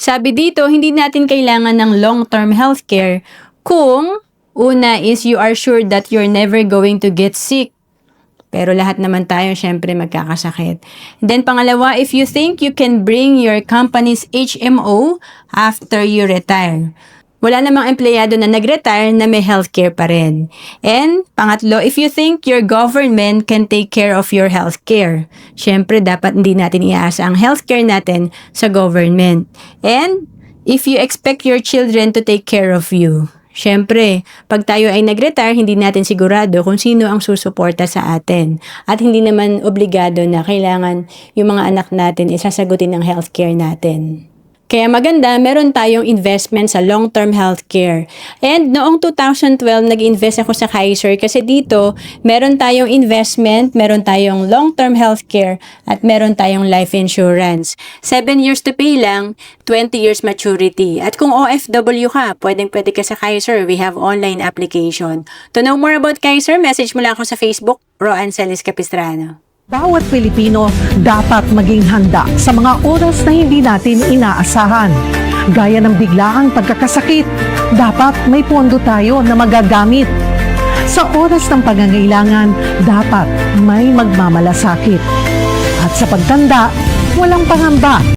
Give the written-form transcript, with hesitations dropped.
Sabi dito, hindi natin kailangan ng long-term healthcare kung una is you are sure that you're never going to get sick. Pero lahat naman tayo syempre magkakasakit. Then pangalawa, if you think you can bring your company's HMO after you retire. Wala namang empleyado na nag-retire na may healthcare pa rin. And pangatlo, if you think your government can take care of your healthcare. Syempre, dapat hindi natin iaasa ang healthcare natin sa government. And if you expect your children to take care of you. Syempre, pag tayo ay nag-retire, hindi natin sigurado kung sino ang susuporta sa atin. At hindi naman obligado na kailangan yung mga anak natin isasagutin ng healthcare natin. Kaya maganda, meron tayong investment sa long-term healthcare. And noong 2012, nag-invest ako sa Kaiser kasi dito, meron tayong investment, meron tayong long-term healthcare, at meron tayong life insurance. 7 years to pay lang, 20 years maturity. At kung OFW ka, pwedeng-pwede ka sa Kaiser. We have online application. To know more about Kaiser, message mo lang ako sa Facebook, Roan Celis Capistrano. Bawat Pilipino dapat maging handa sa mga oras na hindi natin inaasahan. Gaya ng biglaang pagkakasakit, dapat may pondo tayo na magagamit. Sa oras ng pangangailangan, dapat may magmamalasakit. At sa pagtanda, walang pangamba.